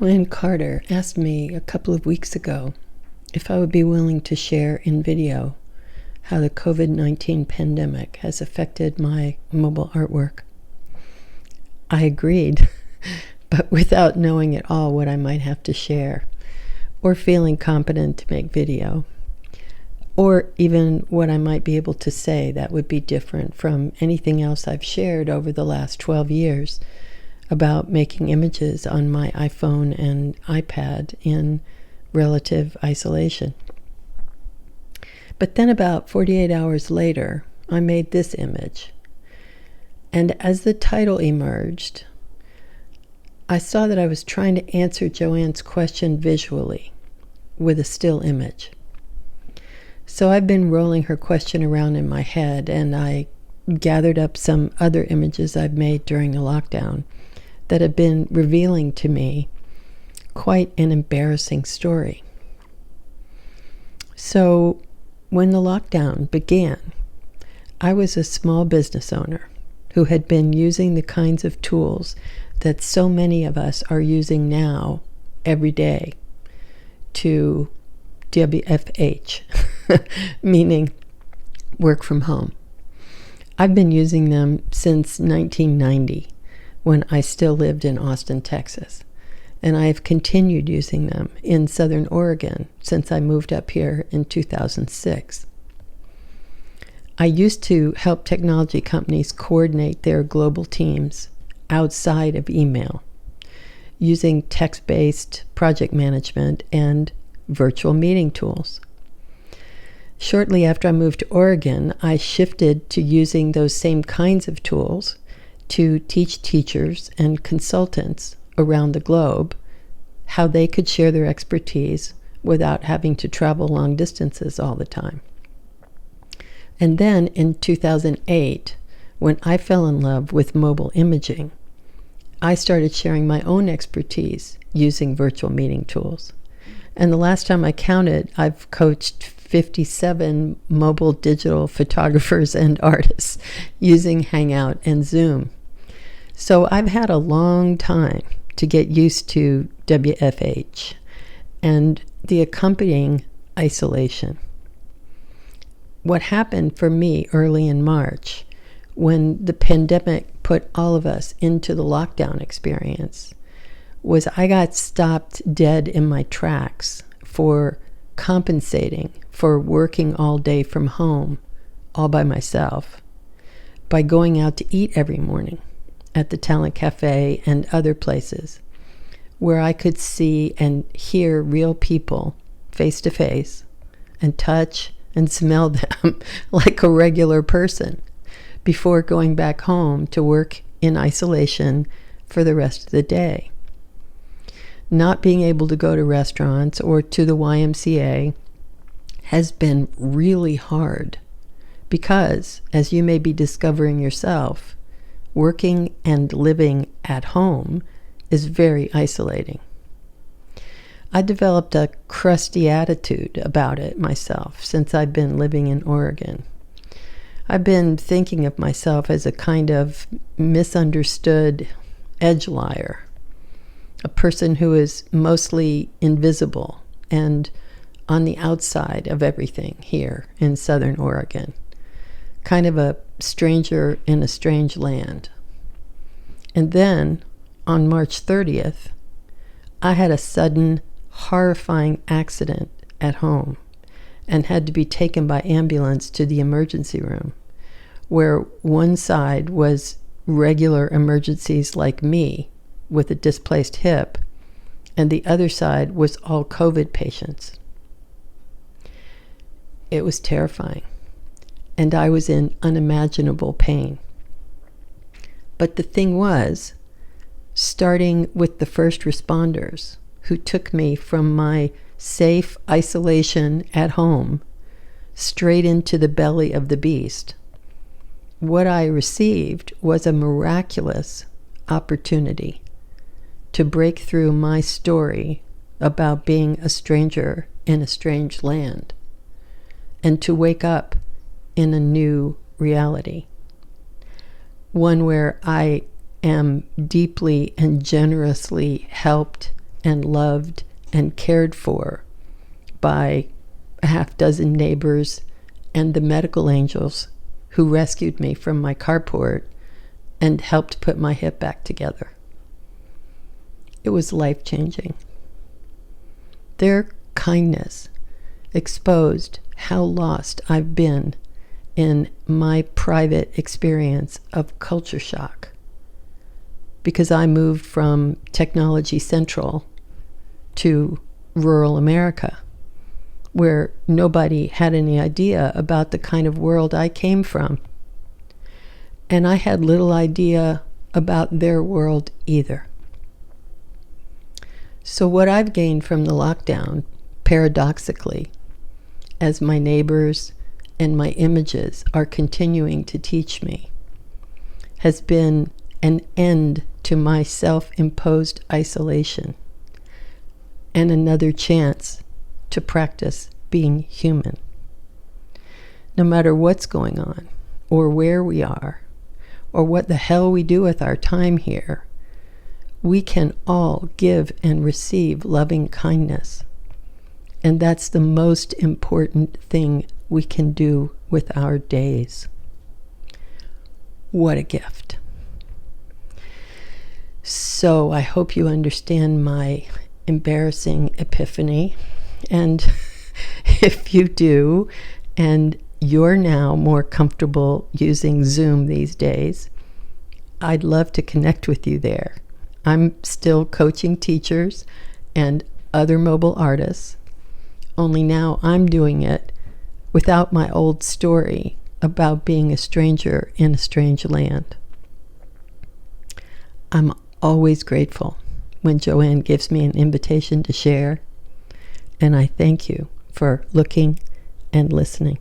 Joanne Carter asked me a couple of weeks ago if I would be willing to share in video how the COVID-19 pandemic has affected my mobile artwork. I agreed, but without knowing at all what I might have to share, or feeling competent to make video, or even what I might be able to say that would be different from anything else I've shared over the last 12 years about making images on my iPhone and iPad in relative isolation. But then about 48 hours later, I made this image. And as the title emerged, I saw that I was trying to answer Joanne's question visually with a still image. So I've been rolling her question around in my head, and I gathered up some other images I've made during the lockdown that have been revealing to me quite an embarrassing story. So when the lockdown began, I was a small business owner who had been using the kinds of tools that so many of us are using now every day to WFH, meaning work from home. I've been using them since 1990, when I still lived in Austin, Texas. And I have continued using them in Southern Oregon since I moved up here in 2006. I used to help technology companies coordinate their global teams outside of email, using text-based project management and virtual meeting tools. Shortly after I moved to Oregon, I shifted to using those same kinds of tools to teach teachers and consultants around the globe how they could share their expertise without having to travel long distances all the time. And then in 2008, when I fell in love with mobile imaging, I started sharing my own expertise using virtual meeting tools. And the last time I counted, I've coached 57 mobile digital photographers and artists using Hangout and Zoom. So I've had a long time to get used to WFH and the accompanying isolation. What happened for me early in March, when the pandemic put all of us into the lockdown experience, was I got stopped dead in my tracks for compensating for working all day from home, all by myself, by going out to eat every morning at the Talent Cafe and other places where I could see and hear real people face to face and touch and smell them like a regular person before going back home to work in isolation for the rest of the day. Not being able to go to restaurants or to the YMCA has been really hard because, as you may be discovering yourself, working and living at home is very isolating. I developed a crusty attitude about it myself since I've been living in Oregon. I've been thinking of myself as a kind of misunderstood edgeliner, a person who is mostly invisible and on the outside of everything here in Southern Oregon, kind of a stranger in a strange land. And then, on March 30th, I had a sudden, horrifying accident at home and had to be taken by ambulance to the emergency room, where one side was regular emergencies like me with a displaced hip, and the other side was all COVID patients. It was terrifying, and I was in unimaginable pain. But the thing was, starting with the first responders who took me from my safe isolation at home straight into the belly of the beast, what I received was a miraculous opportunity to break through my story about being a stranger in a strange land and to wake up in a new reality. One where I am deeply and generously helped and loved and cared for by a half dozen neighbors and the medical angels who rescued me from my carport and helped put my hip back together. It was life-changing. Their kindness exposed how lost I've been in my private experience of culture shock, because I moved from technology central to rural America, where nobody had any idea about the kind of world I came from. And I had little idea about their world either. So what I've gained from the lockdown, paradoxically, as my neighbors and my images are continuing to teach me, has been an end to my self-imposed isolation and another chance to practice being human. No matter what's going on, or where we are, or what the hell we do with our time here, we can all give and receive loving kindness. And that's the most important thing we can do with our days. What a gift. So I hope you understand my embarrassing epiphany. And if you do, and you're now more comfortable using Zoom these days, I'd love to connect with you there. I'm still coaching teachers and other mobile artists, only now I'm doing it without my old story about being a stranger in a strange land. I'm always grateful when Joanne gives me an invitation to share, and I thank you for looking and listening.